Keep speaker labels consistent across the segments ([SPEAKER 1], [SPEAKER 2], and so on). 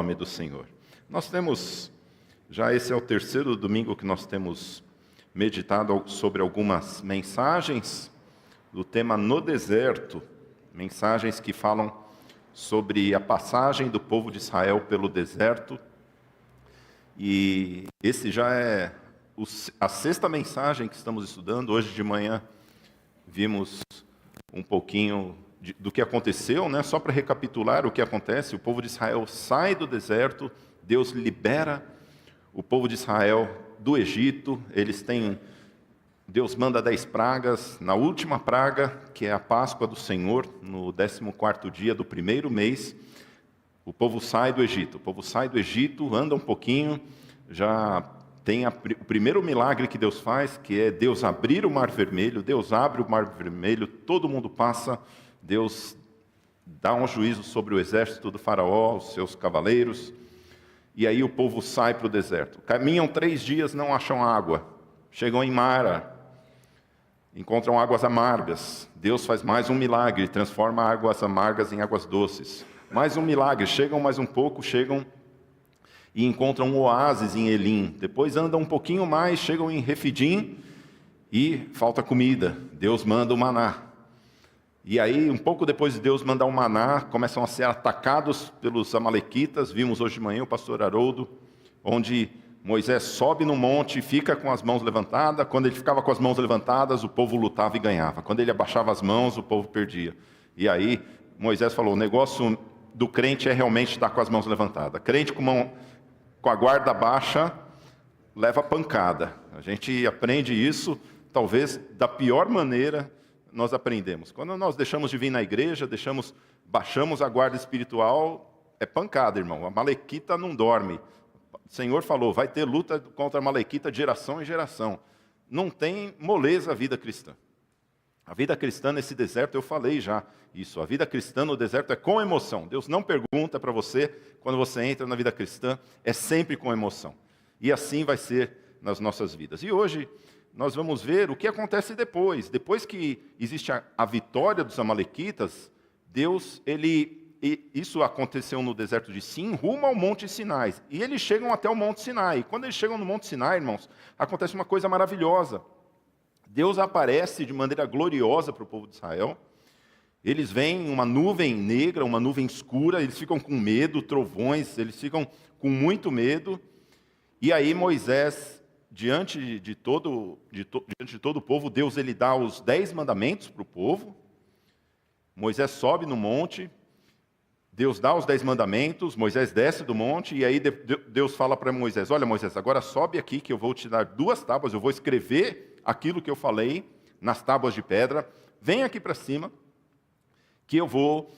[SPEAKER 1] nome do Senhor. Nós temos, já esse é o terceiro domingo que nós temos meditado sobre algumas mensagens do tema No Deserto, mensagens que falam sobre a passagem do povo de Israel pelo deserto. E esse já é a sexta mensagem que estamos estudando. Hoje de manhã vimos um pouquinho do que aconteceu, né? Só para recapitular o que acontece: o povo de Israel sai do deserto, Deus libera o povo de Israel do Egito. Deus manda 10 pragas. Na última praga, que é a Páscoa do Senhor, no 14º dia do primeiro mês, o povo sai do Egito. O povo sai do Egito, anda um pouquinho, já tem o primeiro milagre que Deus faz, que é Deus abrir o Mar Vermelho. Deus abre o Mar Vermelho, todo mundo passa. Deus dá um juízo sobre o exército do faraó, os seus cavaleiros. E aí o povo sai para o deserto. Caminham 3 dias, não acham água. Chegam em Mara, encontram águas amargas. Deus faz mais um milagre, transforma águas amargas em águas doces. Mais um milagre, chegam mais um pouco, chegam e encontram um oásis em Elim. Depois andam um pouquinho mais, chegam em Refidim e falta comida. Deus manda o maná. E aí, um pouco depois de Deus mandar o maná, começam a ser atacados pelos amalequitas. Vimos hoje de manhã o pastor Haroldo, onde Moisés sobe no monte e fica com as mãos levantadas. Quando ele ficava com as mãos levantadas, o povo lutava e ganhava. Quando ele abaixava as mãos, o povo perdia. E aí, Moisés falou: o negócio do crente é realmente estar com as mãos levantadas. Crente com a guarda baixa leva pancada. A gente aprende isso, talvez, da pior maneira nós aprendemos. Quando nós deixamos de vir na igreja, baixamos a guarda espiritual, é pancada, irmão. A malequita não dorme. O Senhor falou: vai ter luta contra a malequita de geração em geração. Não tem moleza a vida cristã. A vida cristã nesse deserto, eu falei já isso. A vida cristã no deserto é com emoção. Deus não pergunta para você, quando você entra na vida cristã, é sempre com emoção. E assim vai ser nas nossas vidas. E hoje nós vamos ver o que acontece depois. Depois que existe a vitória dos amalequitas, Deus, isso aconteceu no deserto de Sim, rumo ao Monte Sinai. E eles chegam até o Monte Sinai. Quando eles chegam no Monte Sinai, irmãos, acontece uma coisa maravilhosa. Deus aparece de maneira gloriosa para o povo de Israel. Eles veem uma nuvem negra, uma nuvem escura, eles ficam com medo, trovões, eles ficam com muito medo. E aí Moisés, diante de todo o povo, Deus ele dá os 10 mandamentos para o povo. Moisés sobe no monte, Deus dá os 10 mandamentos, Moisés desce do monte, e aí Deus fala para Moisés: olha, Moisés, agora sobe aqui que eu vou te dar 2 tábuas, eu vou escrever aquilo que eu falei nas tábuas de pedra. Vem aqui para cima, que eu vou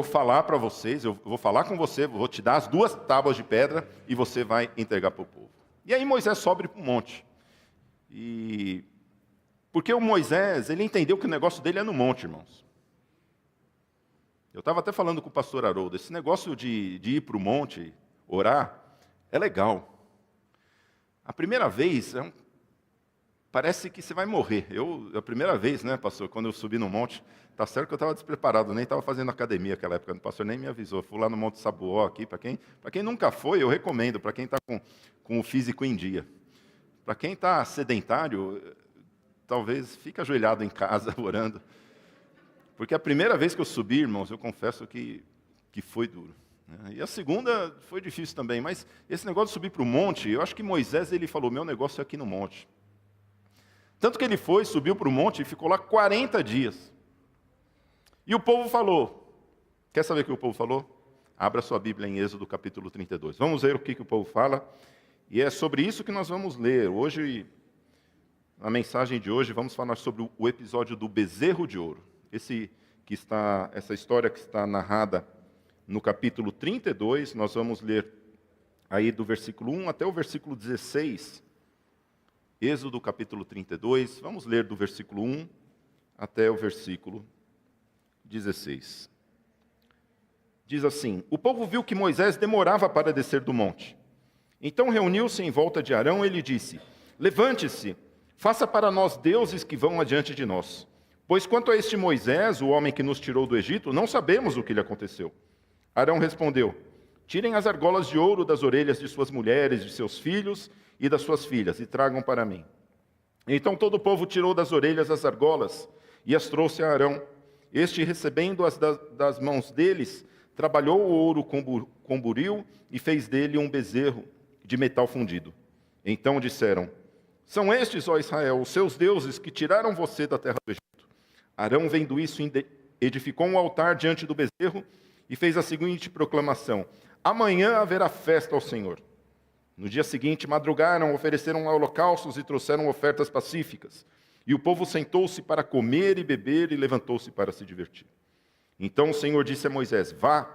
[SPEAKER 1] falar para vocês, eu vou falar com você, vou te dar as 2 tábuas de pedra e você vai entregar para o povo. E aí Moisés sobe para o monte. Porque o Moisés, ele entendeu que o negócio dele é no monte, irmãos. Eu estava até falando com o pastor Haroldo, esse negócio de ir para o monte, orar, é legal. A primeira vez, parece que você vai morrer. A primeira vez, né, pastor, quando eu subi no monte, tá certo que eu estava despreparado, nem estava fazendo academia naquela época, o pastor nem me avisou. Fui lá no Monte Sabuó aqui, para quem nunca foi, eu recomendo, para quem está com o físico em dia. Para quem está sedentário, talvez fique ajoelhado em casa, orando. Porque a primeira vez que eu subi, irmãos, eu confesso que foi duro. E a segunda foi difícil também, mas esse negócio de subir para o monte, eu acho que Moisés ele falou: meu negócio é aqui no monte. Tanto que ele subiu para o monte e ficou lá 40 dias. E o povo falou. Quer saber o que o povo falou? Abra sua Bíblia em Êxodo capítulo 32. Vamos ver o que o povo fala. E é sobre isso que nós vamos ler. Hoje, na mensagem de hoje, vamos falar sobre o episódio do bezerro de ouro. Essa história que está narrada no capítulo 32, nós vamos ler aí do versículo 1 até o versículo 16. Êxodo capítulo 32, vamos ler do versículo 1 até o versículo 16. Diz assim: o povo viu que Moisés demorava para descer do monte. Então reuniu-se em volta de Arão e lhe disse: levante-se, faça para nós deuses que vão adiante de nós. Pois quanto a este Moisés, o homem que nos tirou do Egito, não sabemos o que lhe aconteceu. Arão respondeu: Tirem as argolas de ouro das orelhas de suas mulheres, de seus filhos e das suas filhas, e tragam para mim. Então todo o povo tirou das orelhas as argolas e as trouxe a Arão. Este, recebendo-as das mãos deles, trabalhou o ouro com buril e fez dele um bezerro de metal fundido. Então disseram: são estes, ó Israel, os seus deuses que tiraram você da terra do Egito. Arão, vendo isso, edificou um altar diante do bezerro e fez a seguinte proclamação: amanhã haverá festa ao Senhor. No dia seguinte, madrugaram, ofereceram holocaustos e trouxeram ofertas pacíficas. E o povo sentou-se para comer e beber e levantou-se para se divertir. Então o Senhor disse a Moisés: vá,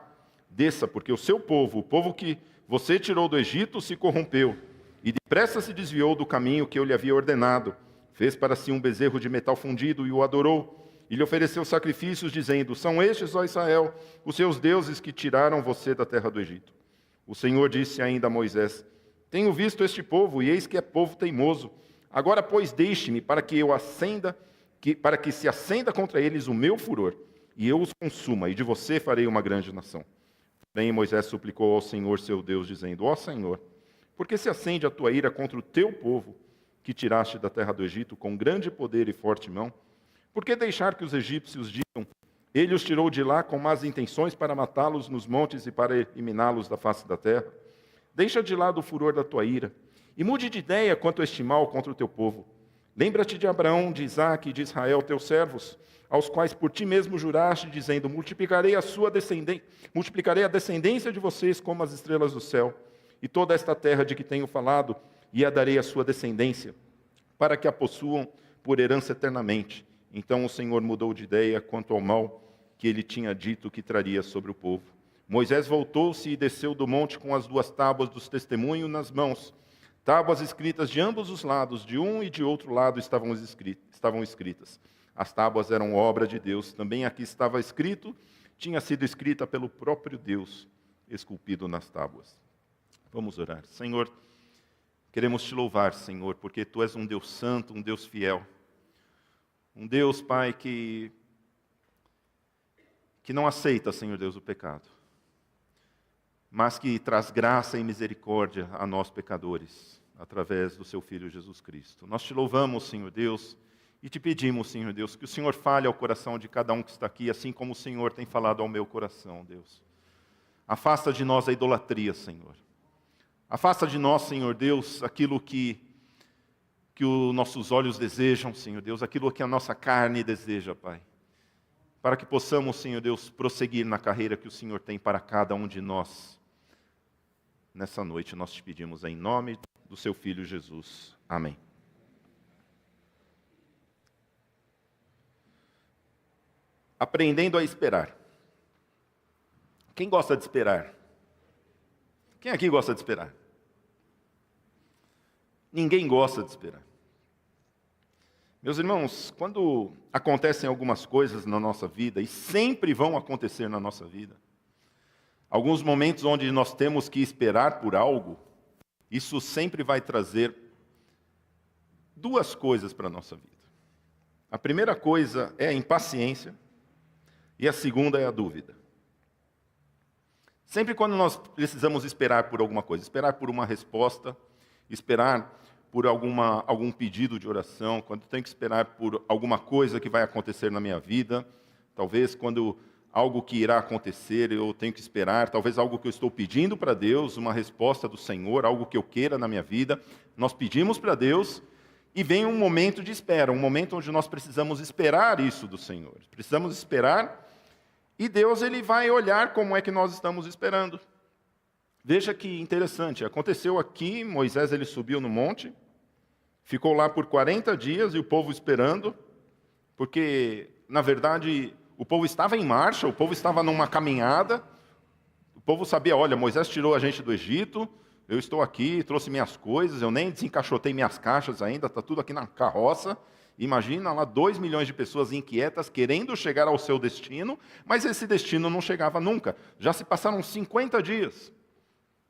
[SPEAKER 1] desça, porque o seu povo, o povo que você tirou do Egito, se corrompeu e depressa se desviou do caminho que eu lhe havia ordenado. Fez para si um bezerro de metal fundido e o adorou. E lhe ofereceu sacrifícios, dizendo: são estes, ó Israel, os seus deuses que tiraram você da terra do Egito. O Senhor disse ainda a Moisés: tenho visto este povo, e eis que é povo teimoso. Agora, pois, deixe-me para que se acenda contra eles o meu furor, e eu os consuma, e de você farei uma grande nação. Porém, Moisés suplicou ao Senhor seu Deus, dizendo: ó Senhor, por que se acende a tua ira contra o teu povo, que tiraste da terra do Egito com grande poder e forte mão? Por que deixar que os egípcios digam: ele os tirou de lá com más intenções para matá-los nos montes e para eliminá-los da face da terra? Deixa de lado o furor da tua ira, e mude de ideia quanto a este mal contra o teu povo. Lembra-te de Abraão, de Isaque e de Israel, teus servos, aos quais por ti mesmo juraste, dizendo: multiplicarei a descendência de vocês como as estrelas do céu, e toda esta terra de que tenho falado, e a darei à sua descendência, para que a possuam por herança eternamente. Então o Senhor mudou de ideia quanto ao mal que ele tinha dito que traria sobre o povo. Moisés voltou-se e desceu do monte com as 2 tábuas dos testemunhos nas mãos. Tábuas escritas de ambos os lados, de um e de outro lado estavam escritas. As tábuas eram obra de Deus. Também aqui estava escrito, tinha sido escrita pelo próprio Deus, esculpido nas tábuas. Vamos orar. Senhor, queremos te louvar, Senhor, porque tu és um Deus santo, um Deus fiel. Um Deus, Pai, que não aceita, Senhor Deus, o pecado, mas que traz graça e misericórdia a nós pecadores, através do seu Filho Jesus Cristo. Nós te louvamos, Senhor Deus, e te pedimos, Senhor Deus, que o Senhor fale ao coração de cada um que está aqui, assim como o Senhor tem falado ao meu coração, Deus. Afasta de nós a idolatria, Senhor. Afasta de nós, Senhor Deus, aquilo que os nossos olhos desejam, Senhor Deus, aquilo que a nossa carne deseja, Pai. Para que possamos, Senhor Deus, prosseguir na carreira que o Senhor tem para cada um de nós. Nessa noite nós te pedimos em nome do seu Filho Jesus. Amém. Aprendendo a esperar. Quem gosta de esperar? Quem aqui gosta de esperar? Ninguém gosta de esperar. Meus irmãos, quando acontecem algumas coisas na nossa vida, e sempre vão acontecer na nossa vida, alguns momentos onde nós temos que esperar por algo, isso sempre vai trazer 2 coisas para a nossa vida. A primeira coisa é a impaciência, e a segunda é a dúvida. Sempre quando nós precisamos esperar por alguma coisa, esperar por uma resposta, esperar por algum pedido de oração, quando tenho que esperar por alguma coisa que vai acontecer na minha vida, talvez quando algo que irá acontecer eu tenho que esperar, talvez algo que eu estou pedindo para Deus, uma resposta do Senhor, algo que eu queira na minha vida, nós pedimos para Deus e vem um momento de espera, um momento onde nós precisamos esperar isso do Senhor. Precisamos esperar e Deus ele vai olhar como é que nós estamos esperando. Veja que interessante, aconteceu aqui, Moisés ele subiu no monte, ficou lá por 40 dias e o povo esperando, porque, na verdade, o povo estava em marcha, o povo estava numa caminhada, o povo sabia, olha, Moisés tirou a gente do Egito, eu estou aqui, trouxe minhas coisas, eu nem desencaixotei minhas caixas ainda, está tudo aqui na carroça. Imagina lá 2 milhões de pessoas inquietas, querendo chegar ao seu destino, mas esse destino não chegava nunca. Já se passaram 50 dias.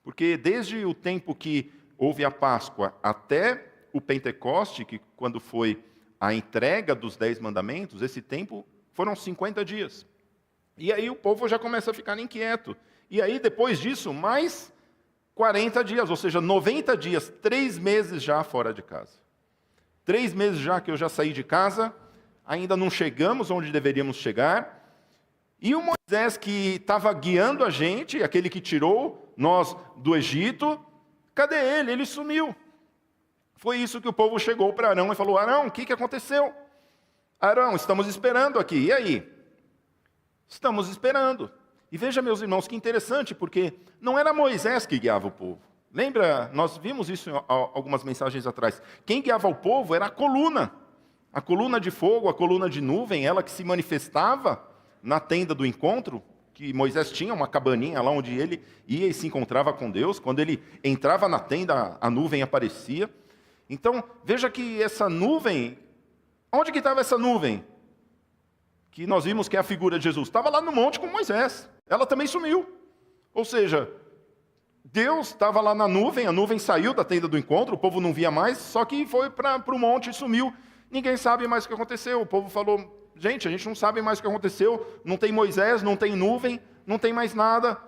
[SPEAKER 1] Porque desde o tempo que houve a Páscoa até o Pentecoste, que quando foi a entrega dos 10 mandamentos, esse tempo foram 50 dias. E aí o povo já começa a ficar inquieto. E aí, depois disso, mais 40 dias, ou seja, 90 dias, 3 meses já fora de casa. 3 meses já que eu já saí de casa, ainda não chegamos onde deveríamos chegar. E o Moisés que estava guiando a gente, aquele que tirou nós do Egito, cadê ele? Ele sumiu. Foi isso que o povo chegou para Arão e falou: Arão, o que aconteceu? Arão, estamos esperando aqui. E aí? Estamos esperando. E veja, meus irmãos, que interessante, porque não era Moisés que guiava o povo. Lembra, nós vimos isso em algumas mensagens atrás. Quem guiava o povo era a coluna de fogo, a coluna de nuvem, ela que se manifestava na tenda do encontro, que Moisés tinha uma cabaninha lá onde ele ia e se encontrava com Deus. Quando ele entrava na tenda, a nuvem aparecia. Então, veja que essa nuvem, onde que estava essa nuvem? Que nós vimos que é a figura de Jesus. Estava lá no monte com Moisés. Ela também sumiu. Ou seja, Deus estava lá na nuvem, a nuvem saiu da tenda do encontro, o povo não via mais, só que foi para o monte e sumiu. Ninguém sabe mais o que aconteceu. O povo falou: gente, a gente não sabe mais o que aconteceu, não tem Moisés, não tem nuvem, não tem mais nada.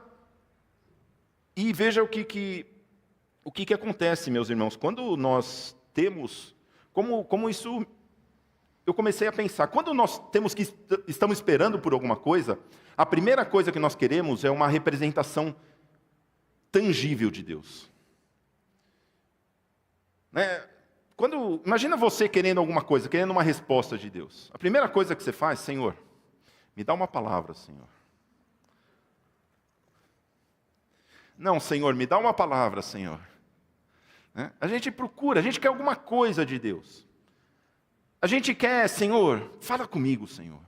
[SPEAKER 1] E veja o que acontece, meus irmãos, quando nós temos, como isso, eu comecei a pensar, quando nós estamos esperando por alguma coisa, a primeira coisa que nós queremos é uma representação tangível de Deus. Né? Imagina você querendo alguma coisa, querendo uma resposta de Deus. A primeira coisa que você faz: Senhor, me dá uma palavra, Senhor. Não, Senhor, me dá uma palavra, Senhor. Né? A gente procura, a gente quer alguma coisa de Deus. A gente quer: Senhor, fala comigo, Senhor.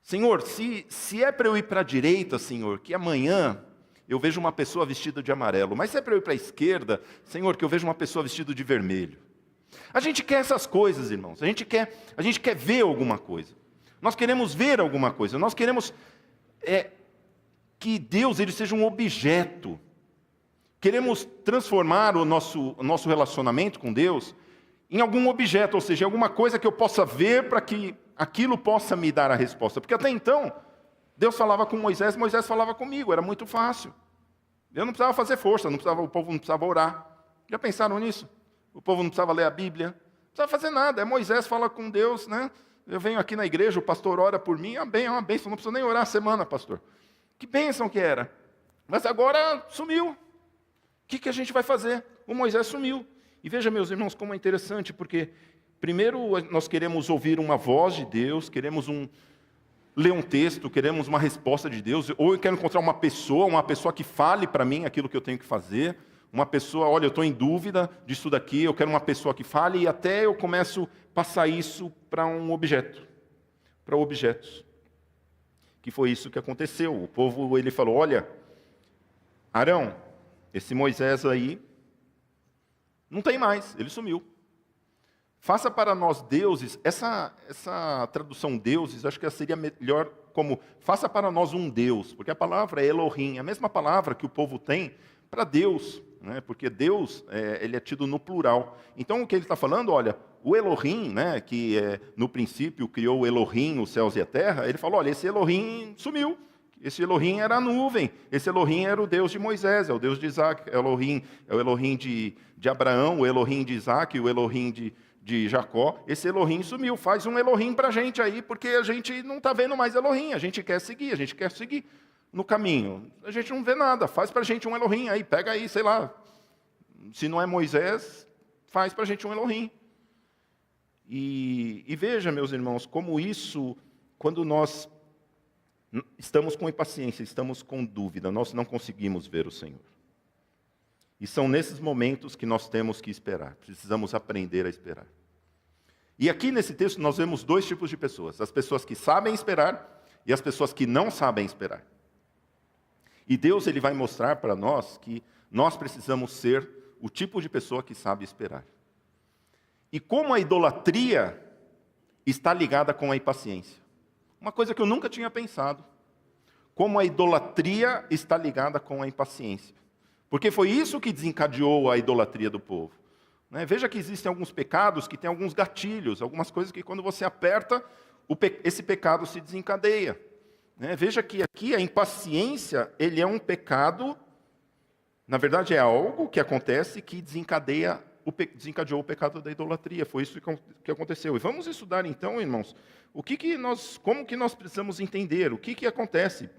[SPEAKER 1] Senhor, se é para eu ir para a direita, Senhor, que amanhã eu vejo uma pessoa vestida de amarelo. Mas se é para eu ir para a esquerda, Senhor, que eu vejo uma pessoa vestida de vermelho. A gente quer essas coisas, irmãos. A gente quer ver alguma coisa. Nós queremos ver alguma coisa. Nós queremos que Deus ele seja um objeto. Queremos transformar o nosso relacionamento com Deus em algum objeto, ou seja, em alguma coisa que eu possa ver para que aquilo possa me dar a resposta. Porque até então, Deus falava com Moisés, Moisés falava comigo, era muito fácil. Eu não precisava fazer força, o povo não precisava orar. Já pensaram nisso? O povo não precisava ler a Bíblia, não precisava fazer nada. Moisés fala com Deus, né? Eu venho aqui na igreja, o pastor ora por mim, é uma bênção, não preciso nem orar a semana, pastor. Que bênção que era. Mas agora sumiu. O que a gente vai fazer? O Moisés sumiu. E veja, meus irmãos, como é interessante, porque primeiro nós queremos ouvir uma voz de Deus, queremos ler um texto, queremos uma resposta de Deus, ou eu quero encontrar uma pessoa que fale para mim aquilo que eu tenho que fazer, uma pessoa: olha, eu estou em dúvida disso daqui, eu quero uma pessoa que fale, e até eu começo a passar isso para um objeto, para objetos. Que foi isso que aconteceu. O povo, ele falou: olha, Arão, esse Moisés aí, não tem mais, ele sumiu. Faça para nós deuses, essa tradução deuses, acho que seria melhor como: faça para nós um Deus, porque a palavra é Elohim, a mesma palavra que o povo tem para Deus, né? Porque Deus, ele é tido no plural. Então o que ele está falando, olha, o Elohim, né, que no princípio criou o Elohim, os céus e a terra, ele falou: olha, esse Elohim sumiu. Esse Elohim era a nuvem, esse Elohim era o Deus de Moisés, é o Deus de Isaac, é o Elohim de Abraão, o Elohim de Isaac, o Elohim de Jacó. Esse Elohim sumiu, faz um Elohim para a gente aí, porque a gente não está vendo mais Elohim, a gente quer seguir no caminho. A gente não vê nada, faz para a gente um Elohim aí, pega aí, sei lá, se não é Moisés, faz para a gente um Elohim. E veja, meus irmãos, como isso, quando nós estamos com impaciência, estamos com dúvida, nós não conseguimos ver o Senhor. E são nesses momentos que nós temos que esperar, precisamos aprender a esperar. E aqui nesse texto nós vemos 2 tipos de pessoas: as pessoas que sabem esperar e as pessoas que não sabem esperar. E Deus ele vai mostrar para nós que nós precisamos ser o tipo de pessoa que sabe esperar. E como a idolatria está ligada com a impaciência. Uma coisa que eu nunca tinha pensado. Como a idolatria está ligada com a impaciência. Porque foi isso que desencadeou a idolatria do povo. Né? Veja que existem alguns pecados que têm alguns gatilhos, algumas coisas que quando você aperta, esse pecado se desencadeia. Veja que aqui a impaciência, ele é um pecado, na verdade é algo que acontece que desencadeou o pecado da idolatria. Foi isso que aconteceu. E vamos estudar então, irmãos, como que nós precisamos entender, o que acontece,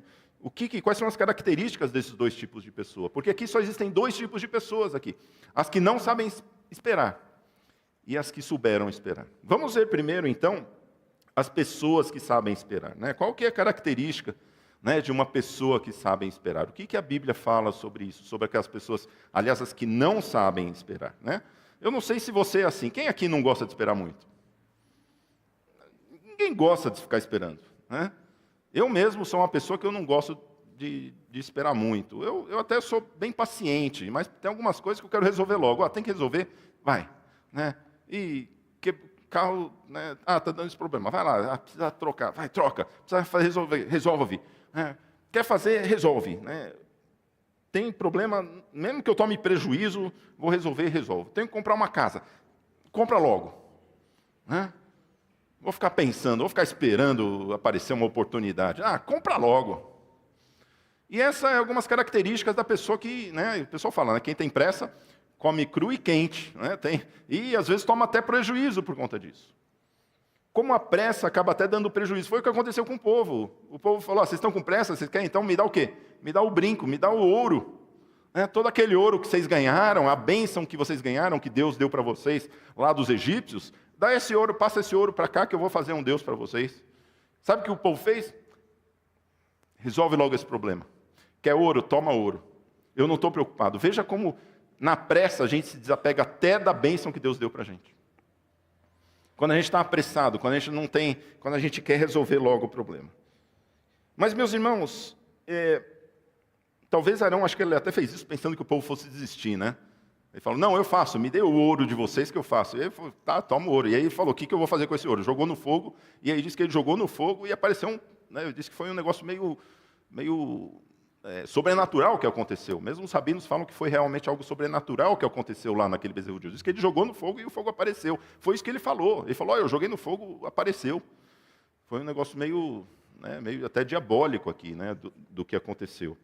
[SPEAKER 1] quais são as características desses dois tipos de pessoa. Porque aqui só existem dois tipos de pessoas aqui. As que não sabem esperar e as que souberam esperar. Vamos ver primeiro, então, as pessoas que sabem esperar. Qual que é a característica de uma pessoa que sabe esperar? O que a Bíblia fala sobre isso? Sobre aquelas pessoas, aliás, as que não sabem esperar. Eu não sei se você é assim. Quem aqui não gosta de esperar muito? Ninguém gosta de ficar esperando. Eu mesmo sou uma pessoa que eu não gosto de esperar muito. Eu até sou bem paciente, mas tem algumas coisas que eu quero resolver logo. Tem que resolver? Vai. E carro, está dando esse problema, vai lá, precisa trocar, vai, troca, precisa resolver, resolve. Quer fazer, resolve. Tem problema, mesmo que eu tome prejuízo, vou resolver, resolvo. Tenho que comprar uma casa, compra logo. Vou ficar pensando, vou ficar esperando aparecer uma oportunidade. Compra logo. E essas são algumas características da pessoa que, o pessoal fala, quem tem pressa, come cru e quente, e às vezes toma até prejuízo por conta disso. Como a pressa acaba até dando prejuízo, foi o que aconteceu com o povo. O povo falou, vocês estão com pressa, vocês querem? Então me dá o quê? Me dá o brinco, me dá o ouro. Todo aquele ouro que vocês ganharam, a bênção que vocês ganharam, que Deus deu para vocês lá dos egípcios, dá esse ouro, passa esse ouro para cá que eu vou fazer um Deus para vocês. Sabe o que o povo fez? Resolve logo esse problema. Quer ouro? Toma ouro. Eu não estou preocupado. Veja como na pressa a gente se desapega até da bênção que Deus deu para a gente. Quando a gente está apressado, quando a gente não tem, quando a gente quer resolver logo o problema. Mas, meus irmãos, talvez Arão, acho que ele até fez isso pensando que o povo fosse desistir, Ele falou, não, eu faço, me dê o ouro de vocês que eu faço. E ele falou, tá, toma o ouro. E aí ele falou, o que eu vou fazer com esse ouro? Jogou no fogo, e aí disse que ele jogou no fogo e apareceu eu disse que foi um negócio meio sobrenatural que aconteceu. Mesmo os rabinos falam que foi realmente algo sobrenatural que aconteceu lá naquele bezerro de ouro. Diz que ele jogou no fogo e o fogo apareceu. Foi isso que ele falou. Ele falou, eu joguei no fogo, apareceu. Foi um negócio meio até diabólico aqui, do que aconteceu,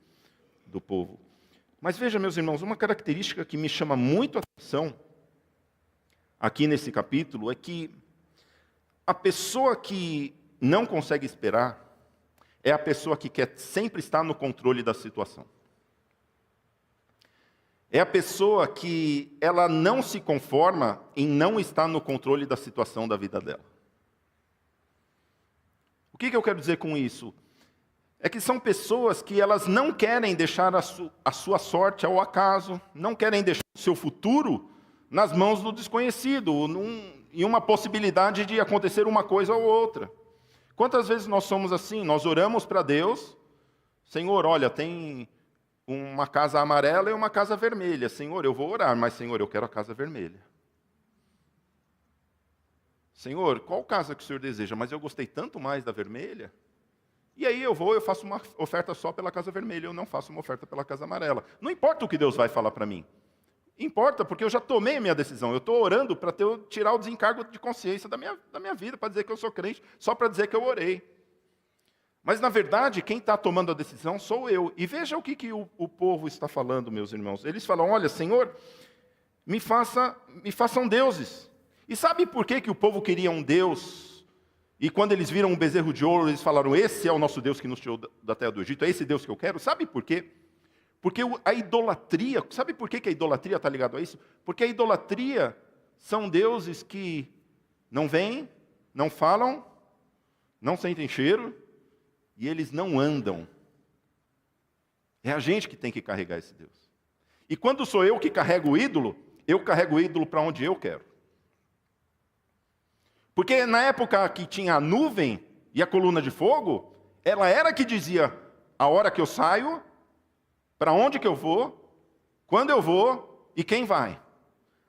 [SPEAKER 1] do povo. Mas veja, meus irmãos, uma característica que me chama muito a atenção aqui nesse capítulo é que a pessoa que não consegue esperar é a pessoa que quer sempre estar no controle da situação. É a pessoa que ela não se conforma em não estar no controle da situação da vida dela. O que eu quero dizer com isso? É que são pessoas que elas não querem deixar a sua sorte ao acaso, não querem deixar o seu futuro nas mãos do desconhecido, em uma possibilidade de acontecer uma coisa ou outra. Quantas vezes nós somos assim? Nós oramos para Deus, Senhor, olha, tem uma casa amarela e uma casa vermelha. Senhor, eu vou orar, mas Senhor, eu quero a casa vermelha. Senhor, qual casa que o Senhor deseja? Mas eu gostei tanto mais da vermelha. E aí eu faço uma oferta só pela casa vermelha, eu não faço uma oferta pela casa amarela. Não importa o que Deus vai falar para mim. Importa, porque eu já tomei a minha decisão. Eu estou orando para tirar o desencargo de consciência da minha vida, para dizer que eu sou crente, só para dizer que eu orei. Mas, na verdade, quem está tomando a decisão sou eu. E veja o que o povo está falando, meus irmãos. Eles falam, olha, Senhor, me façam deuses. E sabe por que o povo queria um Deus? E quando eles viram um bezerro de ouro, eles falaram, esse é o nosso Deus que nos tirou da terra do Egito, é esse Deus que eu quero. Sabe por quê? Porque a idolatria, sabe por que a idolatria está ligada a isso? Porque a idolatria são deuses que não veem, não falam, não sentem cheiro, e eles não andam. É a gente que tem que carregar esse Deus. E quando sou eu que carrego o ídolo, eu carrego o ídolo para onde eu quero. Porque na época que tinha a nuvem e a coluna de fogo, ela era que dizia a hora que eu saio, para onde que eu vou, quando eu vou e quem vai.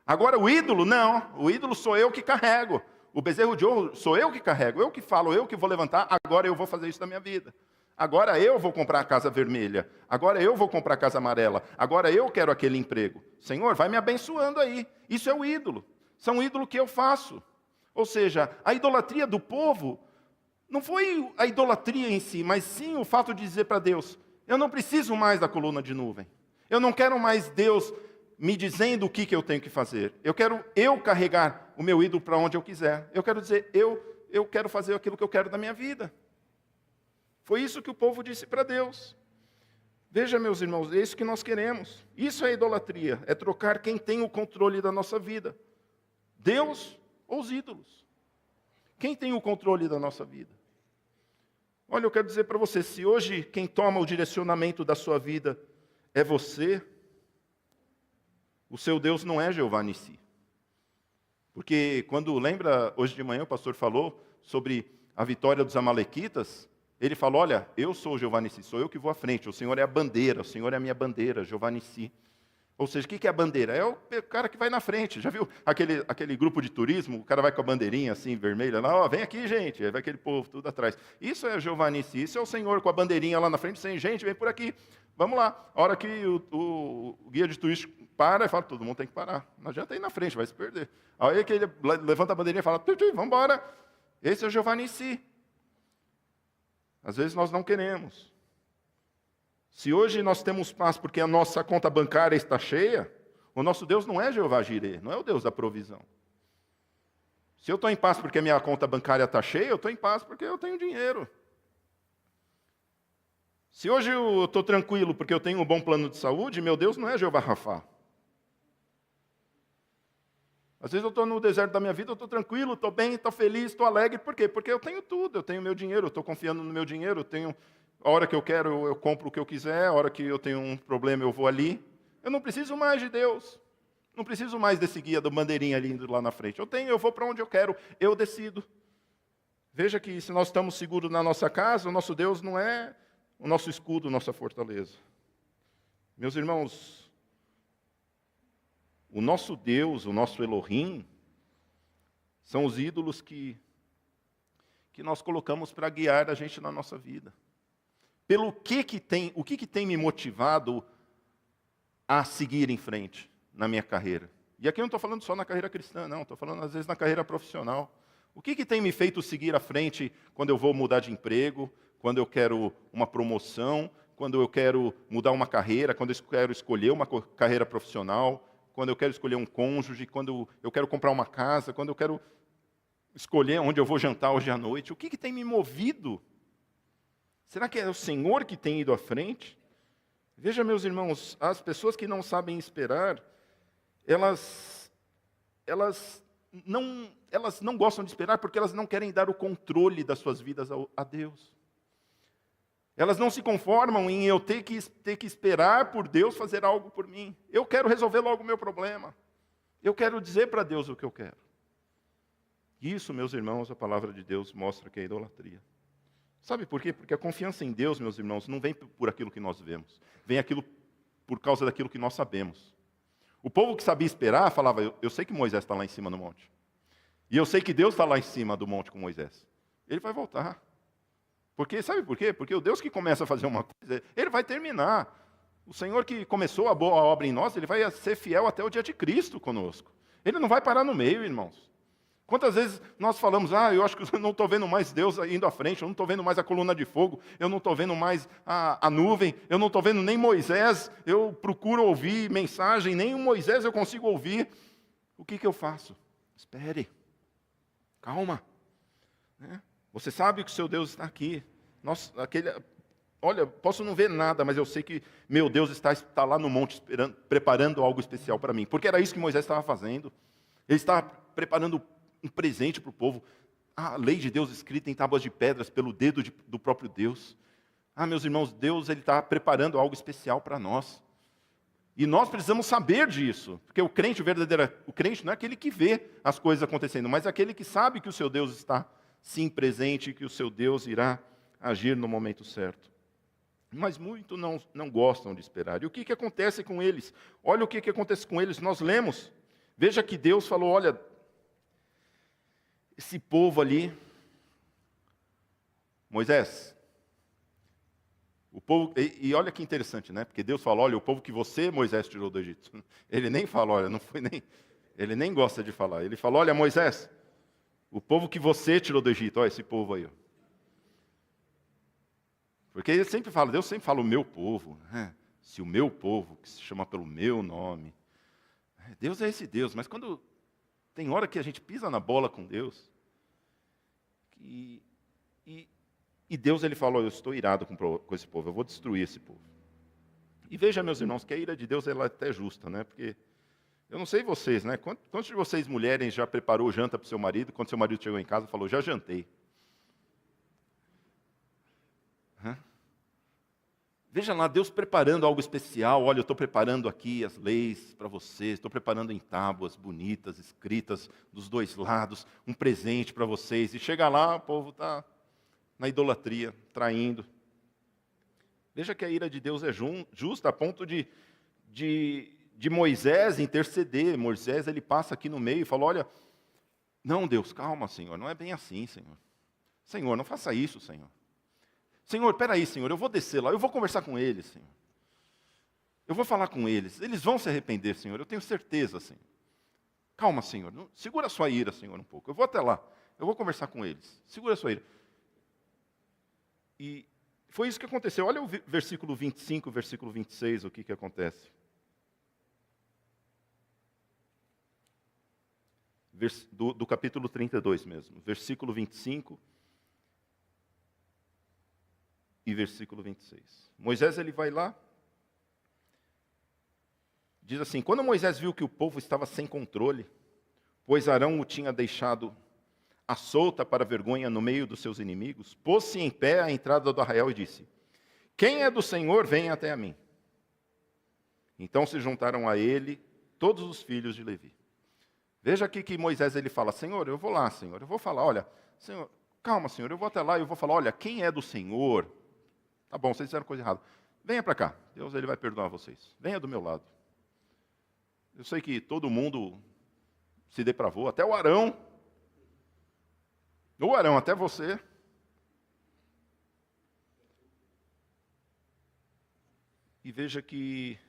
[SPEAKER 1] Agora o ídolo, não. O ídolo sou eu que carrego. O bezerro de ouro sou eu que carrego. Eu que falo, eu que vou levantar. Agora eu vou fazer isso na minha vida. Agora eu vou comprar a casa vermelha. Agora eu vou comprar a casa amarela. Agora eu quero aquele emprego. Senhor, vai me abençoando aí. Isso é o ídolo. São ídolo que eu faço. Ou seja, a idolatria do povo Não foi a idolatria em si, mas sim o fato de dizer para Deus, eu não preciso mais da coluna de nuvem. Eu não quero mais Deus me dizendo o que eu tenho que fazer. Eu quero carregar o meu ídolo para onde eu quiser. Eu quero dizer, eu quero fazer aquilo que eu quero da minha vida. Foi isso que o povo disse para Deus. Veja, meus irmãos, é isso que nós queremos. Isso é idolatria, é trocar quem tem o controle da nossa vida. Deus ou os ídolos. Quem tem o controle da nossa vida? Olha, eu quero dizer para você, se hoje quem toma o direcionamento da sua vida é você, o seu Deus não é Jeová Nissi. Porque quando, lembra, hoje de manhã o pastor falou sobre a vitória dos amalequitas, ele falou, olha, eu sou Jeová Nissi, sou eu que vou à frente, o Senhor é a bandeira, o Senhor é a minha bandeira, Jeová Nissi. Ou seja, o que é a bandeira? É o cara que vai na frente. Já viu aquele grupo de turismo? O cara vai com a bandeirinha assim, vermelha, lá, ó, vem aqui, gente. Aí vai aquele povo tudo atrás. Isso é Jeová Nissi, isso é o Senhor com a bandeirinha lá na frente, sem gente, vem por aqui. Vamos lá. A hora que o guia de turismo para, e fala, todo mundo tem que parar. Não adianta ir na frente, vai se perder. Aí que ele levanta a bandeirinha e fala, vamos embora. Esse é o Jeová Nissi. Às vezes nós não queremos. Se hoje nós temos paz porque a nossa conta bancária está cheia, o nosso Deus não é Jeová Jireh, não é o Deus da provisão. Se eu estou em paz porque a minha conta bancária está cheia, eu estou em paz porque eu tenho dinheiro. Se hoje eu estou tranquilo porque eu tenho um bom plano de saúde, meu Deus não é Jeová Rafá. Às vezes eu estou no deserto da minha vida, eu estou tranquilo, estou bem, estou feliz, estou alegre. Por quê? Porque eu tenho tudo, eu tenho meu dinheiro, eu estou confiando no meu dinheiro, eu tenho... A hora que eu quero, eu compro o que eu quiser. A hora que eu tenho um problema, eu vou ali. Eu não preciso mais de Deus. Não preciso mais desse guia do bandeirinha ali indo lá na frente. Eu vou para onde eu quero. Eu decido. Veja que se nós estamos seguros na nossa casa, o nosso Deus não é o nosso escudo, nossa fortaleza. Meus irmãos, o nosso Deus, o nosso Elohim, são os ídolos que nós colocamos para guiar a gente na nossa vida. O que tem me motivado a seguir em frente na minha carreira? E aqui eu não estou falando só na carreira cristã, não. Estou falando, às vezes, na carreira profissional. O que tem me feito seguir à frente quando eu vou mudar de emprego, quando eu quero uma promoção, quando eu quero mudar uma carreira, quando eu quero escolher uma carreira profissional, quando eu quero escolher um cônjuge, quando eu quero comprar uma casa, quando eu quero escolher onde eu vou jantar hoje à noite? O que tem me movido? Será que é o Senhor que tem ido à frente? Veja, meus irmãos, as pessoas que não sabem esperar, elas não gostam de esperar porque elas não querem dar o controle das suas vidas a Deus. Elas não se conformam em eu ter que esperar por Deus fazer algo por mim. Eu quero resolver logo o meu problema. Eu quero dizer para Deus o que eu quero. Isso, meus irmãos, a palavra de Deus mostra que é idolatria. Sabe por quê? Porque a confiança em Deus, meus irmãos, não vem por aquilo que nós vemos. Vem por causa daquilo que nós sabemos. O povo que sabia esperar falava, eu sei que Moisés está lá em cima no monte. E eu sei que Deus está lá em cima do monte com Moisés. Ele vai voltar. Sabe por quê? Porque o Deus que começa a fazer uma coisa, ele vai terminar. O Senhor que começou a boa obra em nós, ele vai ser fiel até o dia de Cristo conosco. Ele não vai parar no meio, irmãos. Quantas vezes nós falamos, eu acho que eu não estou vendo mais Deus indo à frente, eu não estou vendo mais a coluna de fogo, eu não estou vendo mais a nuvem, eu não estou vendo nem Moisés, eu procuro ouvir mensagem, nem o Moisés eu consigo ouvir. O que eu faço? Espere, calma. Você sabe que o seu Deus está aqui. Olha, posso não ver nada, mas eu sei que meu Deus está lá no monte preparando algo especial para mim. Porque era isso que Moisés estava fazendo. Ele estava preparando um presente para o povo. A lei de Deus escrita em tábuas de pedras pelo dedo do próprio Deus. Meus irmãos, Deus ele está preparando algo especial para nós. E nós precisamos saber disso. Porque o crente não é aquele que vê as coisas acontecendo, mas é aquele que sabe que o seu Deus está sim presente, que o seu Deus irá agir no momento certo. Mas muitos não gostam de esperar. E o que acontece com eles? Olha o que acontece com eles. Nós lemos. Veja que Deus falou, olha, esse povo ali, Moisés, o povo, e olha que interessante, né? Porque Deus fala, olha, o povo que você, Moisés, tirou do Egito. Ele nem fala, olha, ele nem gosta de falar. Ele fala, olha, Moisés, o povo que você tirou do Egito, olha esse povo aí. Ó. Porque ele sempre fala, Deus sempre fala o meu povo, né? Se o meu povo, que se chama pelo meu nome. Deus é esse Deus, mas quando tem hora que a gente pisa na bola com Deus, e Deus ele falou, eu estou irado com esse povo, eu vou destruir esse povo. E veja, meus irmãos, que a ira de Deus ela é até justa, né? Porque eu não sei vocês, né? Quantos de vocês, mulheres, já preparou janta para o seu marido, quando seu marido chegou em casa, falou, já jantei? Veja lá, Deus preparando algo especial. Olha, eu estou preparando aqui as leis para vocês, estou preparando em tábuas bonitas, escritas dos dois lados, um presente para vocês. E chega lá, o povo está na idolatria, traindo. Veja que a ira de Deus é justa a ponto de Moisés interceder. Moisés ele passa aqui no meio e fala, olha, não Deus, calma Senhor, não é bem assim Senhor. Senhor, não faça isso Senhor. Senhor, peraí, Senhor, eu vou descer lá, eu vou conversar com eles, Senhor. Eu vou falar com eles, eles vão se arrepender, Senhor, eu tenho certeza, Senhor. Calma, Senhor, segura a sua ira, Senhor, um pouco. Eu vou até lá, eu vou conversar com eles. Segura a sua ira. E foi isso que aconteceu. Olha o versículo 25, versículo 26, o que acontece. Do capítulo 32 mesmo, versículo 25 e versículo 26. Moisés ele vai lá, diz assim, quando Moisés viu que o povo estava sem controle, pois Arão o tinha deixado à solta para vergonha no meio dos seus inimigos, pôs-se em pé à entrada do arraial e disse, quem é do Senhor, venha até a mim. Então se juntaram a ele todos os filhos de Levi. Veja aqui que Moisés ele fala, Senhor, eu vou lá, Senhor, eu vou falar, olha, Senhor, calma, Senhor, eu vou até lá e eu vou falar, olha, quem é do Senhor? Tá bom, vocês fizeram coisa errada. Venha para cá, Deus ele vai perdoar vocês. Venha do meu lado. Eu sei que todo mundo se depravou, até o Arão. O Arão, até você. E veja que,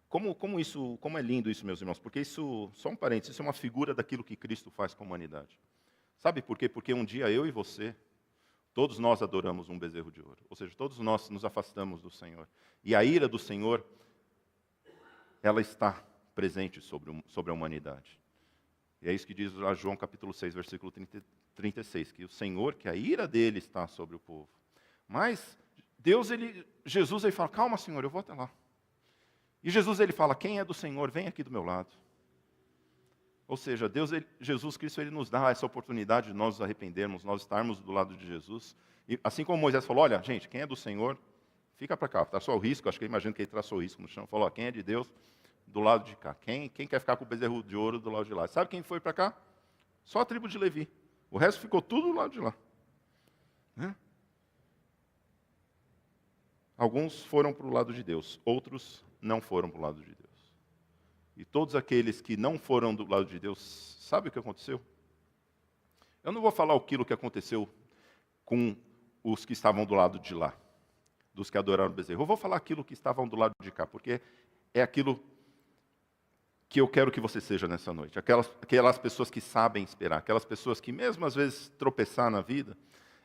[SPEAKER 1] como é lindo isso, meus irmãos, porque isso, só um parênteses, isso é uma figura daquilo que Cristo faz com a humanidade. Sabe por quê? Porque um dia eu e você, todos nós adoramos um bezerro de ouro. Ou seja, todos nós nos afastamos do Senhor. E a ira do Senhor, ela está presente sobre a humanidade. E é isso que diz lá João capítulo 6, versículo 36, que o Senhor, que a ira dele está sobre o povo. Mas Jesus ele fala, calma Senhor, eu vou até lá. E Jesus ele fala, quem é do Senhor, vem aqui do meu lado. Ou seja, Jesus Cristo ele nos dá essa oportunidade de nós nos arrependermos, nós estarmos do lado de Jesus. E assim como Moisés falou, olha, gente, quem é do Senhor, fica para cá, traçou o risco, acho que eu imagino que ele traçou o risco no chão, falou, quem é de Deus, do lado de cá. Quem quer ficar com o bezerro de ouro do lado de lá? Sabe quem foi para cá? Só a tribo de Levi. O resto ficou tudo do lado de lá. Né? Alguns foram para o lado de Deus, outros não foram para o lado de Deus. E todos aqueles que não foram do lado de Deus, sabe o que aconteceu? Eu não vou falar aquilo que aconteceu com os que estavam do lado de lá, dos que adoraram o bezerro. Eu vou falar aquilo que estavam do lado de cá, porque é aquilo que eu quero que você seja nessa noite. Aquelas pessoas que sabem esperar, aquelas pessoas que mesmo às vezes tropeçar na vida,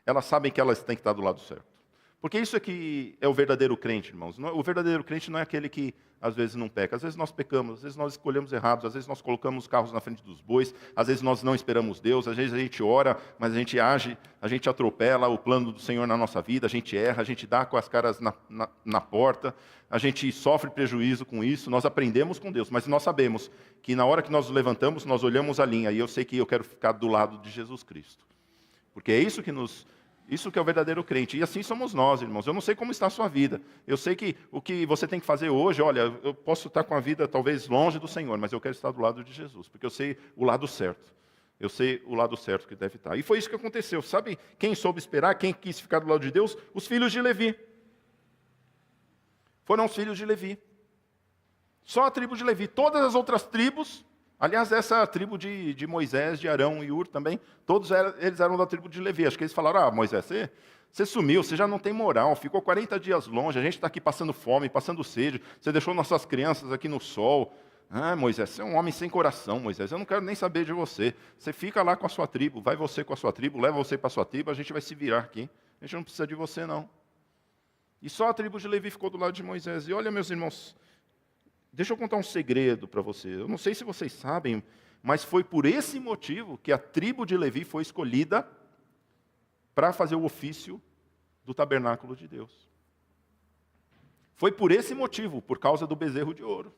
[SPEAKER 1] elas sabem que elas têm que estar do lado certo. Porque isso é que é o verdadeiro crente, irmãos. O verdadeiro crente não é aquele que às vezes não peca. Às vezes nós pecamos, às vezes nós escolhemos errados, às vezes nós colocamos os carros na frente dos bois, às vezes nós não esperamos Deus, às vezes a gente ora, mas a gente age, a gente atropela o plano do Senhor na nossa vida, a gente erra, a gente dá com as caras na porta, a gente sofre prejuízo com isso, nós aprendemos com Deus, mas nós sabemos que na hora que nós nos levantamos, nós olhamos a linha, e eu sei que eu quero ficar do lado de Jesus Cristo. Porque é isso que é o verdadeiro crente. E assim somos nós, irmãos. Eu não sei como está a sua vida. Eu sei que o que você tem que fazer hoje, olha, eu posso estar com a vida talvez longe do Senhor, mas eu quero estar do lado de Jesus, porque eu sei o lado certo. Eu sei o lado certo que deve estar. E foi isso que aconteceu. Sabe quem soube esperar, quem quis ficar do lado de Deus? Os filhos de Levi. Foram os filhos de Levi. Só a tribo de Levi. Todas as outras tribos, aliás, essa tribo de Moisés, de Arão e Ur também, todos eles eram da tribo de Levi. Acho que eles falaram, Moisés, você sumiu, você já não tem moral, ficou 40 dias longe, a gente está aqui passando fome, passando sede, você deixou nossas crianças aqui no sol. Moisés, você é um homem sem coração, Moisés, eu não quero nem saber de você. Você fica lá com a sua tribo, vai você com a sua tribo, leva você para a sua tribo, a gente vai se virar aqui. A gente não precisa de você, não. E só a tribo de Levi ficou do lado de Moisés. E olha, meus irmãos, deixa eu contar um segredo para vocês. Eu não sei se vocês sabem, mas foi por esse motivo que a tribo de Levi foi escolhida para fazer o ofício do tabernáculo de Deus. Foi por esse motivo, por causa do bezerro de ouro.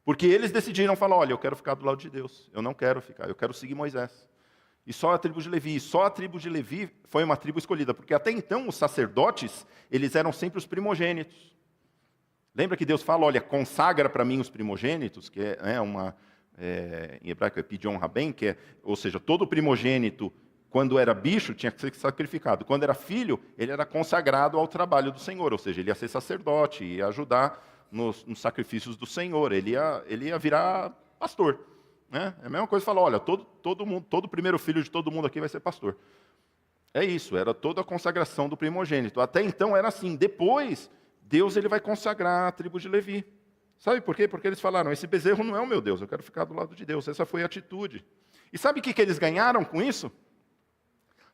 [SPEAKER 1] Porque eles decidiram falar, olha, eu quero ficar do lado de Deus. Eu não quero ficar, eu quero seguir Moisés. E só a tribo de Levi foi uma tribo escolhida, porque até então os sacerdotes, eles eram sempre os primogênitos. Lembra que Deus fala, olha, consagra para mim os primogênitos, que em hebraico é pidyon rabem, ou seja, todo primogênito, quando era bicho, tinha que ser sacrificado. Quando era filho, ele era consagrado ao trabalho do Senhor, ou seja, ele ia ser sacerdote, ia ajudar nos sacrifícios do Senhor, ele ia virar pastor. Né? É a mesma coisa, falar, olha, todo primeiro filho de todo mundo aqui vai ser pastor. É isso, era toda a consagração do primogênito. Até então era assim. Depois, Deus ele vai consagrar a tribo de Levi. Sabe por quê? Porque eles falaram, esse bezerro não é o meu Deus, eu quero ficar do lado de Deus. Essa foi a atitude. E sabe o que eles ganharam com isso?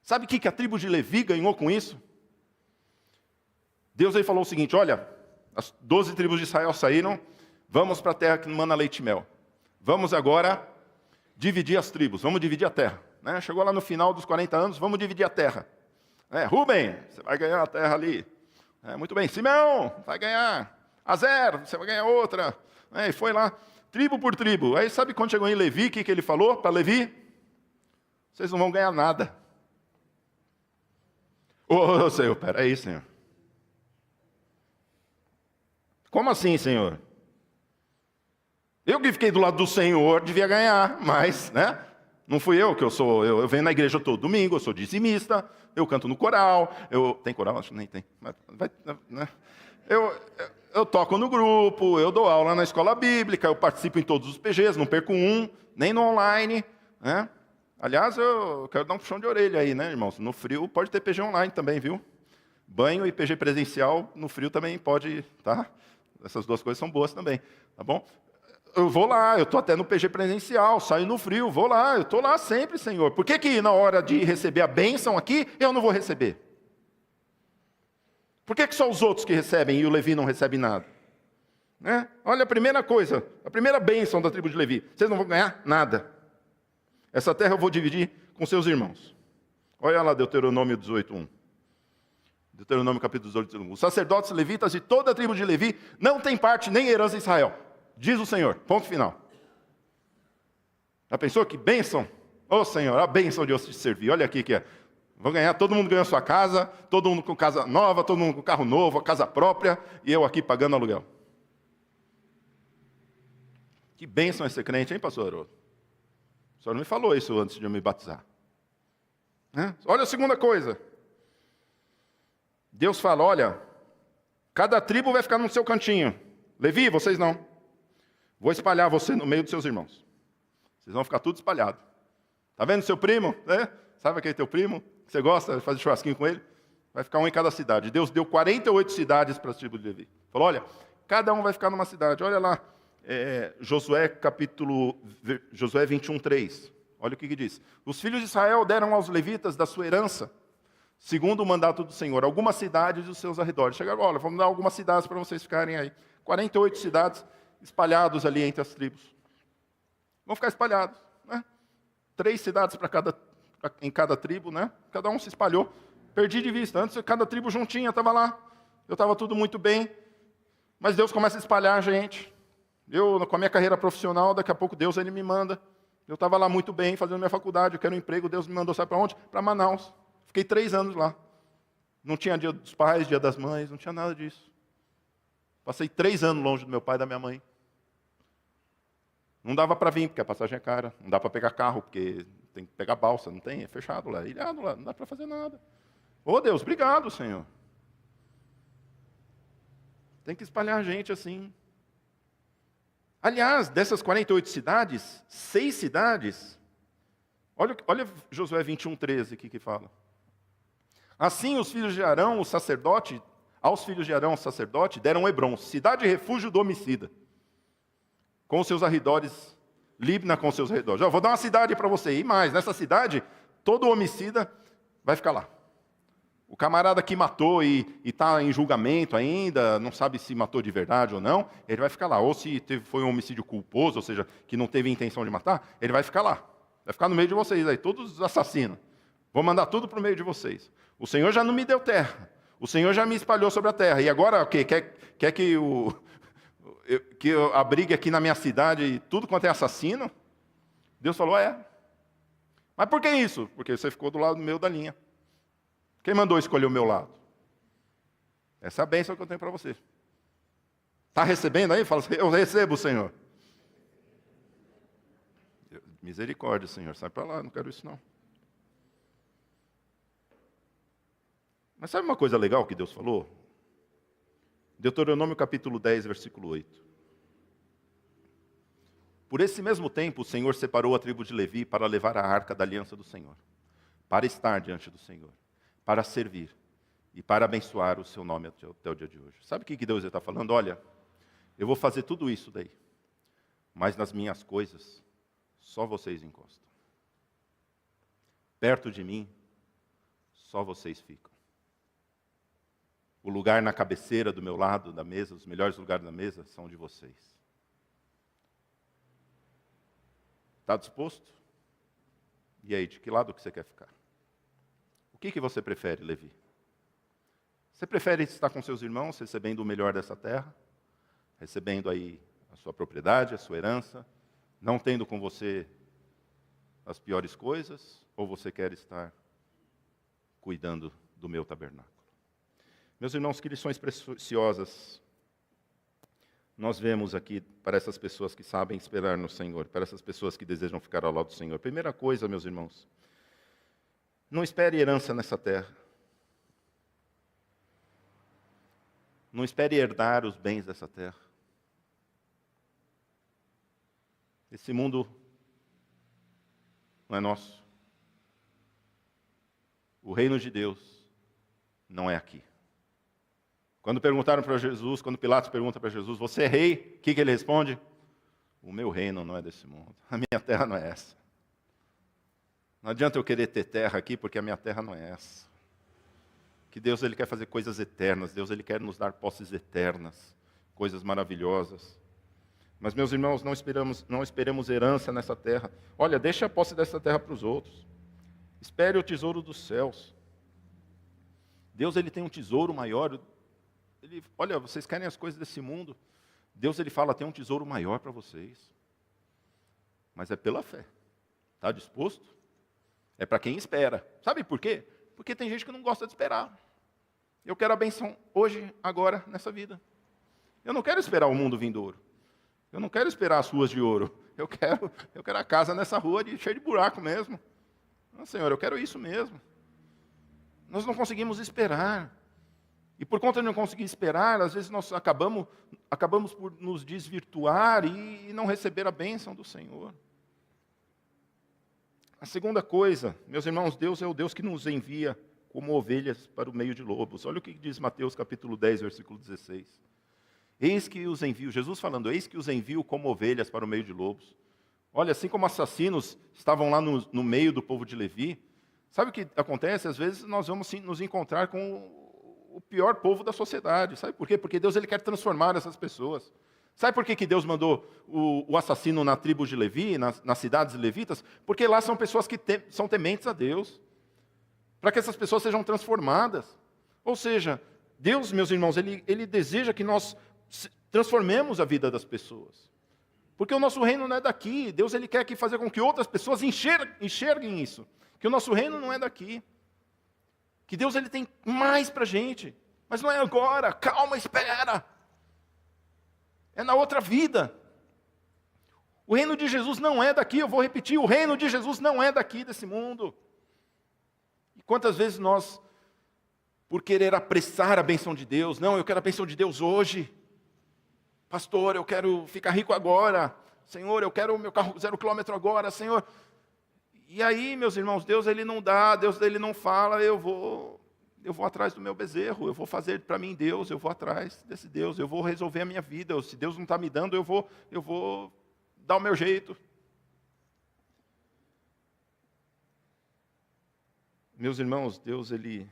[SPEAKER 1] Sabe o que a tribo de Levi ganhou com isso? Deus aí falou o seguinte, olha, as 12 tribos de Israel saíram, vamos para a terra que mana leite e mel. Vamos agora dividir as tribos, vamos dividir a terra. Né? Chegou lá no final dos 40 anos, vamos dividir a terra. Rubem, você vai ganhar a terra ali. Muito bem, Simeão, vai ganhar. Azer, você vai ganhar outra. E foi lá, tribo por tribo. Aí sabe quando chegou em Levi, o que ele falou para Levi? Vocês não vão ganhar nada. Ô, Senhor, peraí, Senhor. Como assim, Senhor? Eu que fiquei do lado do Senhor, devia ganhar, mas, né? Não fui eu, eu venho na igreja todo domingo, eu sou dizimista, eu canto no coral, tem coral? Acho que nem tem. Né? Eu toco no grupo, eu dou aula na escola bíblica, eu participo em todos os PGs, não perco um, nem no online, né? Aliás, eu quero dar um puxão de orelha aí, né, irmãos? No frio pode ter PG online também, viu? Banho e PG presencial, no frio também pode, tá? Essas duas coisas são boas também, tá bom? Eu vou lá, eu estou até no PG presencial, saio no frio, vou lá, eu estou lá sempre, Senhor. Por que na hora de receber a bênção aqui, eu não vou receber? Por que só os outros que recebem e o Levi não recebe nada? Né? Olha a primeira coisa, a primeira bênção da tribo de Levi. Vocês não vão ganhar nada. Essa terra eu vou dividir com seus irmãos. Olha lá Deuteronômio 18:1. Deuteronômio capítulo 18:1. Os sacerdotes levitas e toda a tribo de Levi não tem parte nem herança em Israel. Diz o Senhor. Ponto final. Já pensou que bênção? Ô Senhor, a bênção de eu te servir. Olha aqui que é. Vou ganhar, todo mundo ganhou sua casa, todo mundo com casa nova, todo mundo com carro novo, a casa própria, e eu aqui pagando aluguel. Que bênção é ser crente, hein, pastor Haroldo? O senhor não me falou isso antes de eu me batizar. Né? Olha a segunda coisa. Deus fala, olha, cada tribo vai ficar no seu cantinho. Levi, vocês não. Vou espalhar você no meio dos seus irmãos. Vocês vão ficar tudo espalhado. Tá vendo seu primo? Né? Sabe aquele teu primo? Que você gosta de fazer churrasquinho com ele? Vai ficar um em cada cidade. Deus deu 48 cidades para as tribos de Levi. Falou, olha, cada um vai ficar numa cidade. Olha lá, Josué 21:3. Olha o que diz. Os filhos de Israel deram aos levitas da sua herança, segundo o mandato do Senhor, algumas cidades e os seus arredores. Chegaram, olha, vamos dar algumas cidades para vocês ficarem aí. 48 cidades espalhados ali entre as tribos. Vão ficar espalhados. Né? 3 cidades em cada tribo, né? Cada um se espalhou. Perdi de vista. Antes, cada tribo juntinha estava lá. Eu estava tudo muito bem. Mas Deus começa a espalhar a gente. Eu, com a minha carreira profissional, daqui a pouco Deus ele me manda. Eu estava lá muito bem, fazendo minha faculdade, eu quero um emprego. Deus me mandou, sabe para onde? Para Manaus. Fiquei 3 anos lá. Não tinha dia dos pais, dia das mães, não tinha nada disso. Passei 3 anos longe do meu pai e da minha mãe. Não dava para vir, porque a passagem é cara. Não dá para pegar carro, porque tem que pegar balsa. Não tem, é fechado lá, ilhado lá, não dá para fazer nada. Ô Deus, obrigado, Senhor. Tem que espalhar a gente assim. Aliás, dessas 48 cidades, 6 cidades... Olha Josué 21:13 aqui que fala. Assim os filhos de Arão, o sacerdote, aos filhos de Arão, o sacerdote, deram Hebrom, cidade e refúgio do homicida, com os seus arredores, Libna com os seus arredores. Eu vou dar uma cidade para você, e mais, nessa cidade, todo homicida vai ficar lá. O camarada que matou e está em julgamento ainda, não sabe se matou de verdade ou não, ele vai ficar lá. Ou se foi um homicídio culposo, ou seja, que não teve intenção de matar, ele vai ficar lá. Vai ficar no meio de vocês aí, todos os assassinos. Vou mandar tudo para o meio de vocês. O Senhor já não me deu terra. O Senhor já me espalhou sobre a terra. E agora o quê? Quer que eu abrigue aqui na minha cidade tudo quanto é assassino? Deus falou, Mas por que isso? Porque você ficou do lado meu da linha. Quem mandou escolher o meu lado? Essa é a bênção que eu tenho para você. Está recebendo aí? Fala assim, eu recebo, Senhor. Misericórdia, Senhor. Sai para lá, não quero isso não. Mas sabe uma coisa legal que Deus falou? Deuteronômio capítulo 10, versículo 8. Por esse mesmo tempo, o Senhor separou a tribo de Levi para levar a arca da aliança do Senhor, para estar diante do Senhor, para servir e para abençoar o seu nome até o dia de hoje. Sabe o que Deus está falando? Olha, eu vou fazer tudo isso daí, mas nas minhas coisas, só vocês encostam. Perto de mim, só vocês ficam. O lugar na cabeceira do meu lado da mesa, os melhores lugares da mesa, são de vocês. Está disposto? E aí, de que lado que você quer ficar? O que você prefere, Levi? Você prefere estar com seus irmãos, recebendo o melhor dessa terra? Recebendo aí a sua propriedade, a sua herança? Não tendo com você as piores coisas? Ou você quer estar cuidando do meu tabernáculo? Meus irmãos, que lições preciosas nós vemos aqui para essas pessoas que sabem esperar no Senhor, para essas pessoas que desejam ficar ao lado do Senhor. Primeira coisa, meus irmãos, não espere herança nessa terra. Não espere herdar os bens dessa terra. Esse mundo não é nosso. O reino de Deus não é aqui. Quando perguntaram para Jesus, quando Pilatos pergunta para Jesus, você é rei? O que ele responde? O meu reino não é desse mundo. A minha terra não é essa. Não adianta eu querer ter terra aqui, porque a minha terra não é essa. Que Deus ele quer fazer coisas eternas. Deus ele quer nos dar posses eternas. Coisas maravilhosas. Mas, meus irmãos, não esperemos herança nessa terra. Olha, deixa a posse dessa terra para os outros. Espere o tesouro dos céus. Deus ele tem um tesouro maior. Olha, vocês querem as coisas desse mundo. Deus ele fala, tem um tesouro maior para vocês. Mas é pela fé. Está disposto? É para quem espera. Sabe por quê? Porque tem gente que não gosta de esperar. Eu quero a benção hoje, agora, nessa vida. Eu não quero esperar o mundo vindouro. Eu não quero esperar as ruas de ouro. Eu quero a casa nessa rua cheia de buraco mesmo. Não, Senhor, eu quero isso mesmo. Nós não conseguimos esperar. E por conta de não conseguir esperar, às vezes nós acabamos por nos desvirtuar e não receber a bênção do Senhor. A segunda coisa, meus irmãos, Deus é o Deus que nos envia como ovelhas para o meio de lobos. Olha o que diz Mateus capítulo 10, versículo 16. Eis que os envio, Jesus falando, eis que os envio como ovelhas para o meio de lobos. Olha, assim como assassinos estavam lá no meio do povo de Levi, sabe o que acontece? Às vezes nós vamos nos encontrar com o pior povo da sociedade. Sabe por quê? Porque Deus ele quer transformar essas pessoas. Sabe por que Deus mandou o assassino na tribo de Levi, nas cidades levitas? Porque lá são pessoas que são tementes a Deus. Para que essas pessoas sejam transformadas. Ou seja, Deus, meus irmãos, ele deseja que nós transformemos a vida das pessoas. Porque o nosso reino não é daqui. Deus ele quer fazer com que outras pessoas enxerguem isso. Que o nosso reino não é daqui. Que Deus ele tem mais para a gente. Mas não é agora. Calma, espera. É na outra vida. O reino de Jesus não é daqui. Eu vou repetir. O reino de Jesus não é daqui, desse mundo. E quantas vezes nós, por querer apressar a bênção de Deus, não, eu quero a bênção de Deus hoje. Pastor, eu quero ficar rico agora. Senhor, eu quero o meu carro 0 km agora. Senhor. E aí, meus irmãos, Deus ele não dá, Deus ele não fala, eu vou atrás do meu bezerro, eu vou fazer para mim Deus, eu vou atrás desse Deus, eu vou resolver a minha vida. Se Deus não está me dando, eu vou dar o meu jeito. Meus irmãos, Deus ele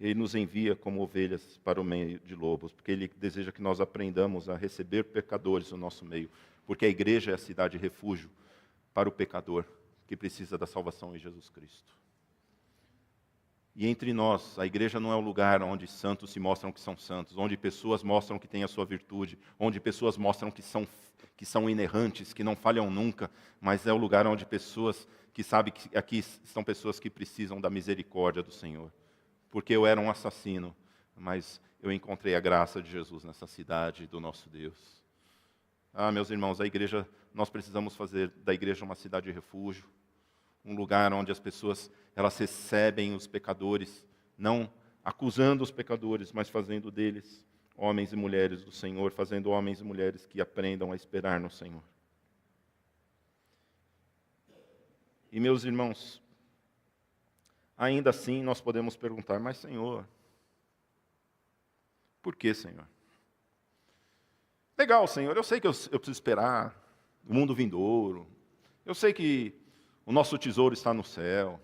[SPEAKER 1] Ele nos envia como ovelhas para o meio de lobos, porque Ele deseja que nós aprendamos a receber pecadores no nosso meio, porque a igreja é a cidade refúgio para o pecador que precisa da salvação em Jesus Cristo. E entre nós, a igreja não é o lugar onde santos se mostram que são santos, onde pessoas mostram que têm a sua virtude, onde pessoas mostram que são inerrantes, que não falham nunca, mas é o lugar onde pessoas que sabem que aqui são pessoas que precisam da misericórdia do Senhor. Porque eu era um assassino, mas eu encontrei a graça de Jesus nessa cidade do nosso Deus. Meus irmãos, a igreja, nós precisamos fazer da igreja uma cidade de refúgio, um lugar onde as pessoas, elas recebem os pecadores, não acusando os pecadores, mas fazendo deles homens e mulheres do Senhor, fazendo homens e mulheres que aprendam a esperar no Senhor. E meus irmãos, ainda assim nós podemos perguntar, mas Senhor, por que, Senhor? Legal, Senhor, eu sei que eu preciso esperar o mundo vindouro, eu sei que o nosso tesouro está no céu,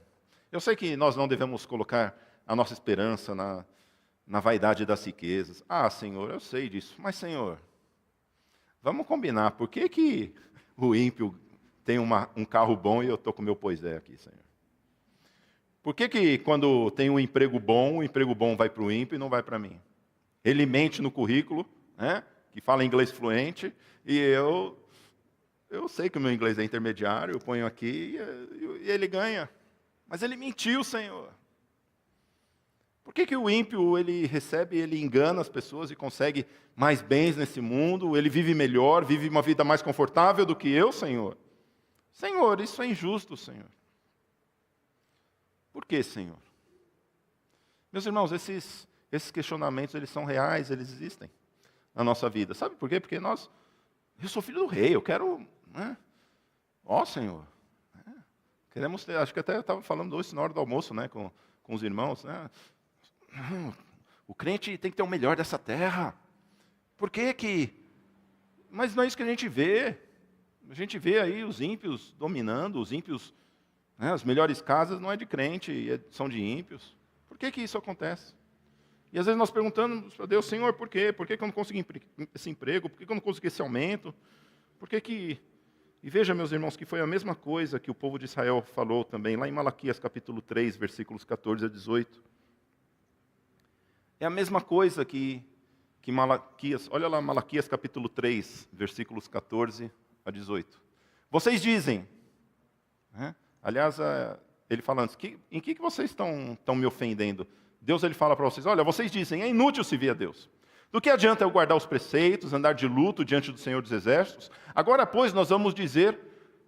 [SPEAKER 1] eu sei que nós não devemos colocar a nossa esperança na vaidade das riquezas. Senhor, eu sei disso, mas Senhor, vamos combinar, por que o ímpio tem um carro bom e eu estou com o meu pois é aqui, Senhor? Por que quando tem um emprego bom, o emprego bom vai para o ímpio e não vai para mim? Ele mente no currículo, né, que fala inglês fluente, e eu sei que o meu inglês é intermediário, eu ponho aqui e ele ganha. Mas ele mentiu, Senhor. Por que o ímpio, ele engana as pessoas e consegue mais bens nesse mundo? Ele vive melhor, vive uma vida mais confortável do que eu, Senhor? Senhor, isso é injusto, Senhor. Por que, Senhor? Meus irmãos, esses questionamentos, eles são reais, eles existem na nossa vida. Sabe por quê? Porque eu sou filho do rei, eu quero, né? Senhor, queremos ter, acho que até eu estava falando hoje na hora do almoço, né, com os irmãos, né? O crente tem que ter o melhor dessa terra. Por que? Mas não é isso que a gente vê. A gente vê aí os ímpios dominando, os ímpios, né, as melhores casas não é de crente, são de ímpios. Por que isso acontece? E às vezes nós perguntamos para Deus, Senhor, por quê? Por que eu não consegui esse emprego? Por que eu não consegui esse aumento? Por que... E veja, meus irmãos, que foi a mesma coisa que o povo de Israel falou também, lá em Malaquias capítulo 3, versículos 14 a 18. É a mesma coisa que Malaquias, olha lá Malaquias capítulo 3, versículos 14 a 18. Vocês dizem, né? Aliás, ele fala antes, em que vocês estão me ofendendo? Deus ele fala para vocês, olha, vocês dizem, é inútil servir a Deus. Do que adianta eu guardar os preceitos, andar de luto diante do Senhor dos Exércitos? Agora, pois, nós vamos dizer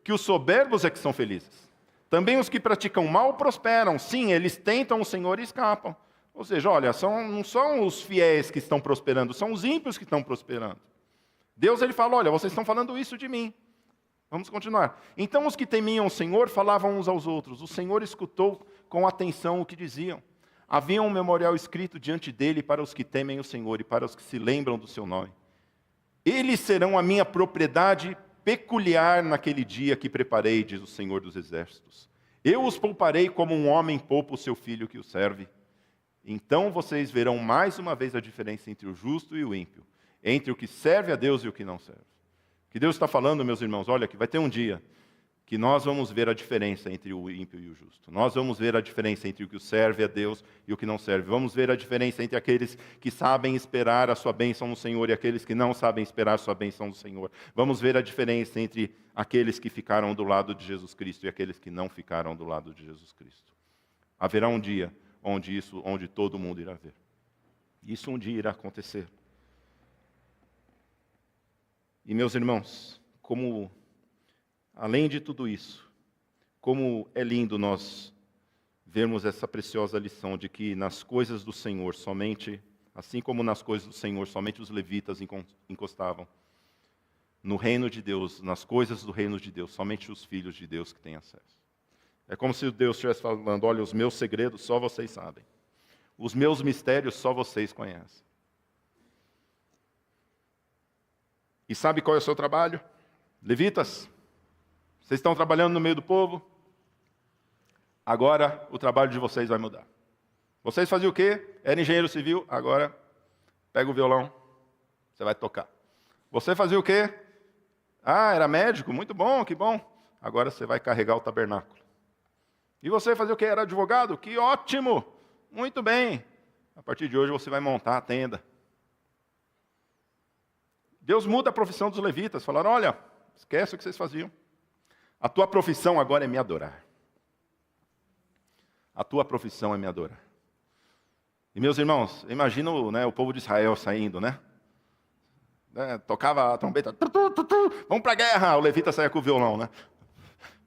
[SPEAKER 1] que os soberbos é que são felizes. Também os que praticam mal prosperam. Sim, eles tentam o Senhor e escapam. Ou seja, olha, não são os fiéis que estão prosperando, são os ímpios que estão prosperando. Deus ele fala, olha, vocês estão falando isso de mim. Vamos continuar. Então os que temiam o Senhor falavam uns aos outros. O Senhor escutou com atenção o que diziam. Havia um memorial escrito diante dele para os que temem o Senhor e para os que se lembram do seu nome. Eles serão a minha propriedade peculiar naquele dia que preparei, diz o Senhor dos Exércitos. Eu os pouparei como um homem poupa o seu filho que o serve. Então vocês verão mais uma vez a diferença entre o justo e o ímpio, entre o que serve a Deus e o que não serve. O que Deus está falando, meus irmãos, olha, que vai ter um dia que nós vamos ver a diferença entre o ímpio e o justo. Nós vamos ver a diferença entre o que serve a Deus e o que não serve. Vamos ver a diferença entre aqueles que sabem esperar a sua bênção no Senhor e aqueles que não sabem esperar a sua bênção no Senhor. Vamos ver a diferença entre aqueles que ficaram do lado de Jesus Cristo e aqueles que não ficaram do lado de Jesus Cristo. Haverá um dia onde todo mundo irá ver. Isso um dia irá acontecer. E meus irmãos, além de tudo isso, como é lindo nós vermos essa preciosa lição de que nas coisas do Senhor, assim como nas coisas do Senhor, somente os levitas encostavam. No reino de Deus, nas coisas do reino de Deus, somente os filhos de Deus que têm acesso. É como se Deus estivesse falando, olha, os meus segredos só vocês sabem. Os meus mistérios só vocês conhecem. E sabe qual é o seu trabalho? Levitas, vocês estão trabalhando no meio do povo? Agora o trabalho de vocês vai mudar. Vocês faziam o quê? Era engenheiro civil, agora pega o violão, você vai tocar. Você fazia o quê? Ah, era médico, muito bom, que bom. Agora você vai carregar o tabernáculo. E você fazia o quê? Era advogado? Que ótimo, muito bem. A partir de hoje você vai montar a tenda. Deus muda a profissão dos levitas. Falaram, olha, esquece o que vocês faziam. A tua profissão agora é me adorar. A tua profissão é me adorar. E meus irmãos, imagina o povo de Israel saindo, né? Tocava a trombeta, vamos para a guerra, o levita saia com o violão, né?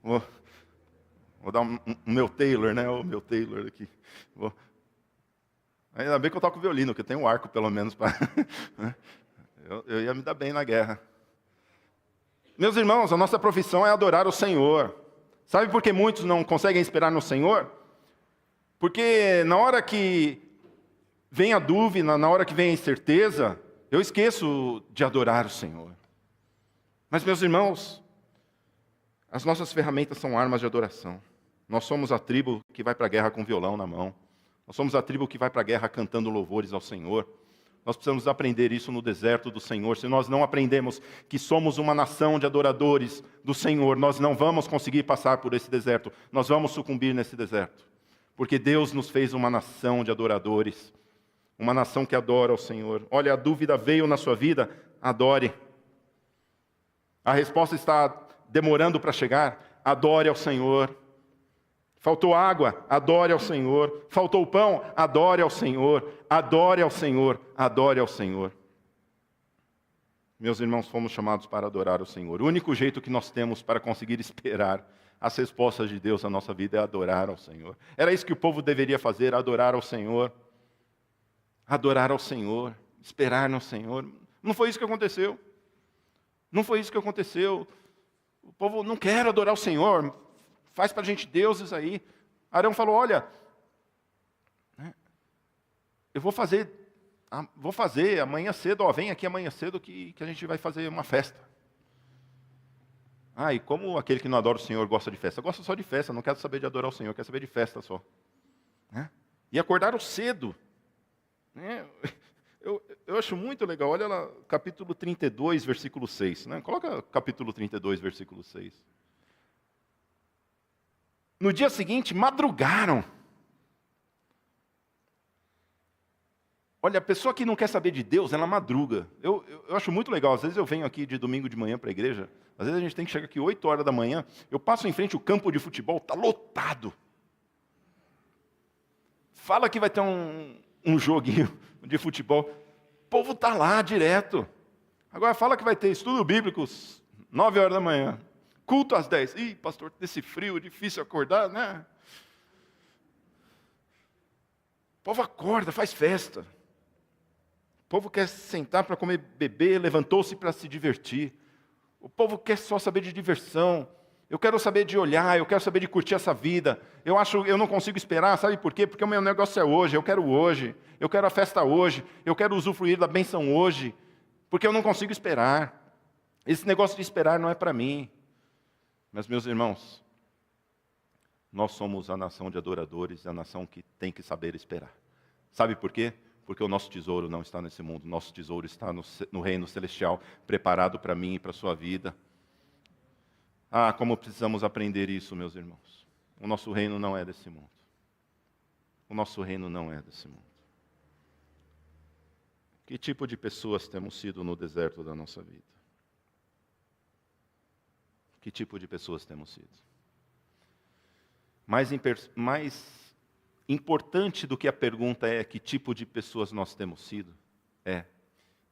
[SPEAKER 1] Vou dar o meu Taylor, né? O meu Taylor aqui. Ainda bem que eu toco violino, que eu tenho um arco pelo menos para... eu ia me dar bem na guerra. Meus irmãos, a nossa profissão é adorar o Senhor. Sabe por que muitos não conseguem esperar no Senhor? Porque na hora que vem a dúvida, na hora que vem a incerteza, eu esqueço de adorar o Senhor. Mas, meus irmãos, as nossas ferramentas são armas de adoração. Nós somos a tribo que vai para a guerra com violão na mão. Nós somos a tribo que vai para a guerra cantando louvores ao Senhor. Nós precisamos aprender isso no deserto do Senhor. Se nós não aprendemos que somos uma nação de adoradores do Senhor, nós não vamos conseguir passar por esse deserto. Nós vamos sucumbir nesse deserto. Porque Deus nos fez uma nação de adoradores. Uma nação que adora ao Senhor. Olha, a dúvida veio na sua vida, adore. A resposta está demorando para chegar, adore ao Senhor. Faltou água, adore ao Senhor. Faltou pão, adore ao Senhor. Adore ao Senhor, adore ao Senhor. Meus irmãos, fomos chamados para adorar o Senhor. O único jeito que nós temos para conseguir esperar as respostas de Deus na nossa vida é adorar ao Senhor. Era isso que o povo deveria fazer, adorar ao Senhor. Adorar ao Senhor, esperar no Senhor. Não foi isso que aconteceu. Não foi isso que aconteceu. O povo não quer adorar o Senhor. Faz para a gente deuses aí. Arão falou, olha, eu vou fazer amanhã cedo, vem aqui amanhã cedo que a gente vai fazer uma festa. E como aquele que não adora o Senhor gosta de festa? Gosta só de festa, não quer saber de adorar o Senhor, quer saber de festa só. E acordaram cedo. Eu acho muito legal, olha lá, capítulo 32, versículo 6. Coloca capítulo 32, versículo 6. No dia seguinte, madrugaram. Olha, a pessoa que não quer saber de Deus, ela madruga. Eu acho muito legal, às vezes eu venho aqui de domingo de manhã para a igreja, às vezes a gente tem que chegar aqui 8 horas da manhã, eu passo em frente ao campo de futebol, está lotado. Fala que vai ter um joguinho de futebol, o povo está lá direto. Agora fala que vai ter estudo bíblico 9 horas da manhã, culto às 10. Ih, pastor, nesse frio, difícil acordar, né? O povo acorda, faz festa. O povo quer sentar para comer, beber, levantou-se para se divertir. O povo quer só saber de diversão. Eu quero saber de olhar, eu quero saber de curtir essa vida. Eu não consigo esperar, sabe por quê? Porque o meu negócio é hoje, eu quero a festa hoje, eu quero usufruir da bênção hoje, porque eu não consigo esperar. Esse negócio de esperar não é para mim. Mas, meus irmãos, nós somos a nação de adoradores, a nação que tem que saber esperar. Sabe por quê? Porque o nosso tesouro não está nesse mundo, nosso tesouro está no reino celestial, preparado para mim e para a sua vida. Como precisamos aprender isso, meus irmãos. O nosso reino não é desse mundo. O nosso reino não é desse mundo. Que tipo de pessoas temos sido no deserto da nossa vida? Que tipo de pessoas temos sido? Mais importante do que a pergunta é que tipo de pessoas nós temos sido, é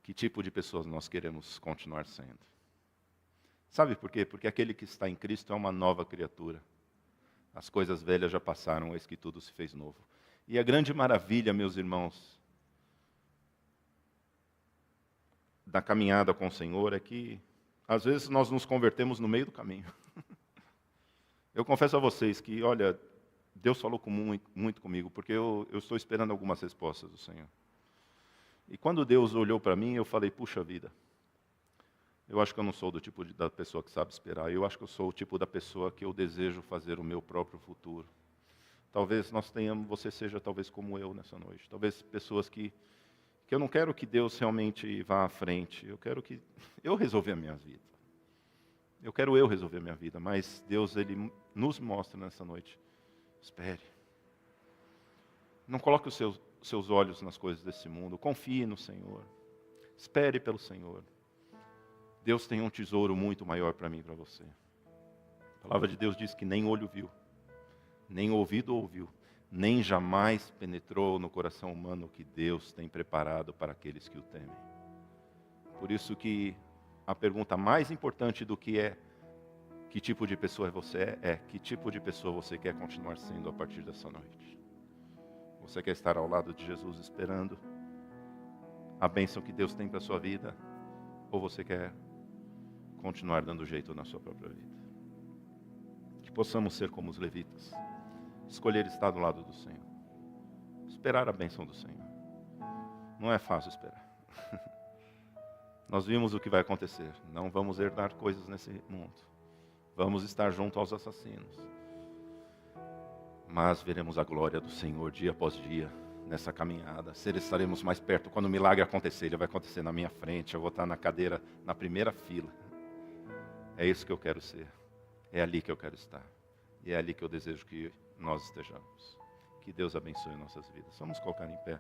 [SPEAKER 1] que tipo de pessoas nós queremos continuar sendo. Sabe por quê? Porque aquele que está em Cristo é uma nova criatura. As coisas velhas já passaram, eis que tudo se fez novo. E a grande maravilha, meus irmãos, da caminhada com o Senhor é que, às vezes, nós nos convertemos no meio do caminho. Eu confesso a vocês que, olha, Deus falou muito comigo, porque eu estou esperando algumas respostas do Senhor. E quando Deus olhou para mim, eu falei, puxa vida, eu acho que eu não sou do tipo da pessoa que sabe esperar, eu acho que eu sou o tipo da pessoa que eu desejo fazer o meu próprio futuro. Talvez nós tenhamos, você seja talvez como eu nessa noite. Talvez pessoas que eu não quero que Deus realmente vá à frente. Eu quero que eu resolver a minha vida. Eu quero eu resolver a minha vida, mas Deus, Ele nos mostra nessa noite. Espere. Não coloque os seus olhos nas coisas desse mundo. Confie no Senhor. Espere pelo Senhor. Deus tem um tesouro muito maior para mim e para você. A palavra de Deus diz que nem olho viu, nem ouvido ouviu, nem jamais penetrou no coração humano o que Deus tem preparado para aqueles que o temem. Por isso que a pergunta mais importante do que é que tipo de pessoa você é que tipo de pessoa você quer continuar sendo a partir dessa noite. Você quer estar ao lado de Jesus esperando a bênção que Deus tem para a sua vida? Ou você quer continuar dando jeito na sua própria vida? Que possamos ser como os levitas. Escolher estar do lado do Senhor. Esperar a bênção do Senhor. Não é fácil esperar. Nós vimos o que vai acontecer. Não vamos herdar coisas nesse mundo. Vamos estar junto aos assassinos. Mas veremos a glória do Senhor dia após dia nessa caminhada. Estaremos mais perto. Quando o milagre acontecer, ele vai acontecer na minha frente. Eu vou estar na cadeira, na primeira fila. É isso que eu quero ser. É ali que eu quero estar. E é ali que eu desejo que nós estejamos. Que Deus abençoe nossas vidas. Vamos colocar em pé.